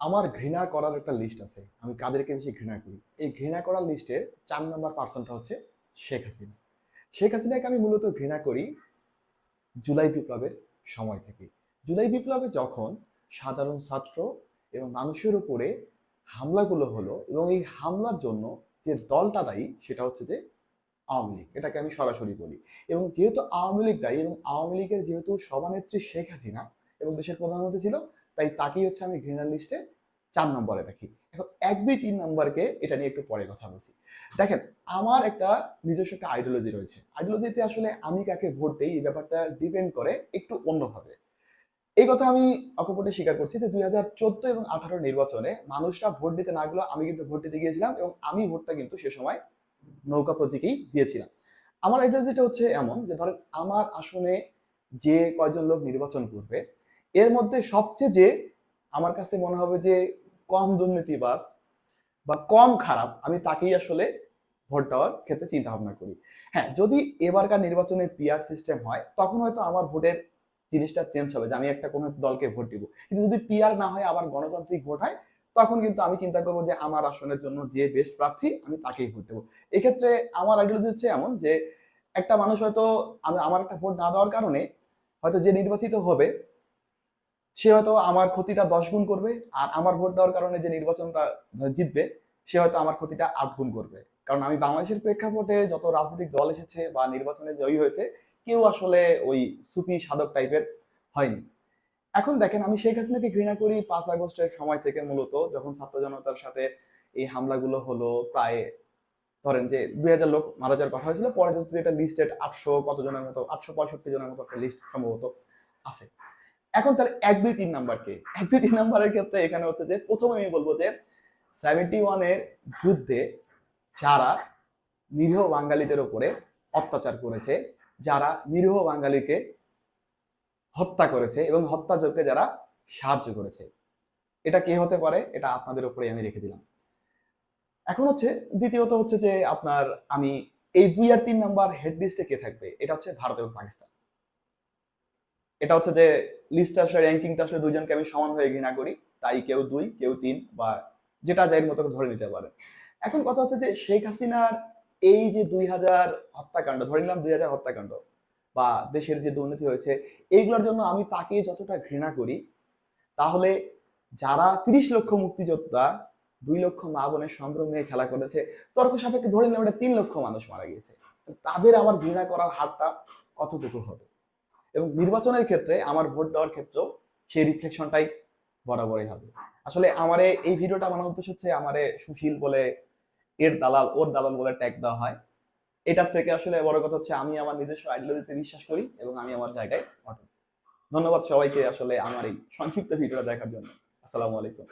আমার ঘৃণা করার একটা লিস্ট আছে। আমি কাদেরকে বেশি ঘৃণা করি। এই ঘৃণা করার লিস্টের ৪ নাম্বার পারসনটা হচ্ছে শেখ হাসিনা। শেখ হাসিনাকে আমি মূলত ঘৃণা করি জুলাই বিপ্লবের সময় থেকে। জুলাই বিপ্লবে যখন সাধারণ ছাত্র এবং মানুষের উপরে হামলাগুলো হলো এবং এই হামলার জন্য যে দলটা দায়ী সেটা হচ্ছে যে আওয়ামী লীগ। এটাকে আমি সরাসরি বলি। এবং যেহেতু আওয়ামী লীগ দায়ী এবং আওয়ামী লীগের যেহেতু সভানেত্রী শেখ হাসিনা এবং দেশের প্রধানমন্ত্রী ছিল, তাই তাকেই হচ্ছে আমি ঘৃণার লিস্টে ৪ নম্বরে রাখি। এখন ১, ২, ৩ নম্বরকে এটা নিয়ে একটু পরে কথা বলছি। দেখেন, আমার একটা নিজস্ব একটা আইডিওলজি রয়েছে। আইডিওলজিতে আসলে আমি কাকে ভোট দেই এই ব্যাপারটা ডিপেন্ড করে একটু অন্যভাবে। এই কথা আমি অকপটে স্বীকার করছি যে ২০১৪ এবং ১৮ নির্বাচনে মানুষরা ভোট দিতে না গেলেও আমি কিন্তু ভোট দিতে গিয়েছিলাম এবং আমি ভোটটা কিন্তু সে সময় নৌকা প্রতীকেই দিয়েছিলাম। আমার আইডিওলজিটা হচ্ছে এমন যে ধরেন আমার আসনে যে কয়জন লোক নির্বাচন করবে এর মধ্যে সবচেয়ে যে আমার কাছে মনে হবে যে কম দুর্নীতিবাজ বা কম খারাপ আমি তাকেই আসলে ভোট দেওয়ার ক্ষেত্রে চিন্তা ভাবনা করি। হ্যাঁ, যদি এবারকার নির্বাচনে পিআর সিস্টেম হয় তখন হয়তো আমার ভোটের জিনিসটা চেঞ্জ হবে যে আমি একটা কোনো দলকে ভোট দিব। কিন্তু যদি পিআর না হয় আবার গণতান্ত্রিক ভোট হয় তখন কিন্তু আমি চিন্তা করবো যে আমার আসনের জন্য যে বেস্ট প্রার্থী আমি তাকেই ভোট দেবো। এক্ষেত্রে আমার আইডিওলজি হচ্ছে এমন যে একটা মানুষ হয়তো আমি আমার একটা ভোট না দেওয়ার কারণে হয়তো যে নির্বাচিত হবে সে হয়তো আমার ক্ষতিটা ১০ গুণ করবে আর আমার ভোট দেওয়ার কারণে যে নির্বাচনটা জিতবে সে হয়তো আমার ক্ষতিটা ৮ গুণ করবে। কারণ আমি বাংলাদেশের প্রেক্ষাপটে যত রাজনৈতিক দল এসেছে বা নির্বাচনে জয়ী হয়েছে কেউ আসলে ওই সুফি সাধক টাইপের হয়নি। এখন দেখেন, আমি শেখ হাসিনাকে ঘৃণা করি ৫ আগস্টের সময় থেকে, মূলত যখন ছাত্র জনতার সাথে এই হামলাগুলো হলো। প্রায় ধরেন যে ২০০০ লোক মারা যাওয়ার কথা হয়েছিল, পরে যদি এটা লিস্টেড ৮০০ কত জনের মতো ৮৬৫ জনের মতো একটা লিস্ট সম্ভবত আছে। এখন তাহলে ১, ২, ৩ নাম্বার কে? ১, ২, ৩ নাম্বারের ক্ষেত্রে এখানে হচ্ছে যে প্রথমে আমি বলবো যে ৭১ এর যুদ্ধে যারা নিরীহ বাঙালিদের উপরে অত্যাচার করেছে, যারা নিরীহ বাঙালিকে হত্যা করেছে এবং হত্যাযজ্ঞে যারা সাহায্য করেছে, এটা কে হতে পারে? এটা আপনাদের উপরে আমি রেখে দিলাম। এখন হচ্ছে দ্বিতীয়ত হচ্ছে যে আপনার আমি এই ২ আর ৩ নাম্বার হেড লিস্টে কে থাকবে? এটা হচ্ছে ভারত এবং পাকিস্তান। এটা হচ্ছে যে লিস্টটা আসলে র‍্যাঙ্কিংটা আসলে দুইজনকে আমি সমানভাবে ঘৃণা করি। তাই কেউ ২, কেউ ৩ বা যেটা যার মতো করে ধরে নিতে পারে। এখন কথা হচ্ছে যে শেখ হাসিনার এই যে ২০০০ হত্যাকাণ্ড, ধরে নিলাম ২০০০ হত্যাকাণ্ড বা দেশের যে দুর্নীতি হয়েছে, এইগুলোর জন্য আমি তাকে যতটা ঘৃণা করি, তাহলে যারা ৩০ লক্ষ মুক্তিযোদ্ধা ২ লক্ষ মা বোনের সম্ভ্রম নিয়ে খেলা করেছে, তর্ক সাপেক্ষে ধরে নিলাম এটা ৩ লক্ষ মানুষ মারা গিয়েছে। তাদের আমার ঘৃণা করার হারটা কতটুকু হবে? এবং নির্বাচনের ক্ষেত্রে আমার ভোট দেওয়ার ক্ষেত্রেও সেই রিফ্লেকশনটাই বরাবরই হবে। আসলে আমারে এই ভিডিওটা বানানোর উদ্দেশ্য হচ্ছে আমারে সুশীল বলে, এর দালাল ওর দালাল বলে ট্যাগ দেওয়া হয়। এটার থেকে আসলে বড় কথা হচ্ছে আমি আমার নিজস্ব আইডিওলজিতে বিশ্বাস করি এবং আমি আমার জায়গায় অটল। ধন্যবাদ সবাইকে আসলে আমার এই সংক্ষিপ্ত ভিডিওটা দেখার জন্য। আসসালামু আলাইকুম।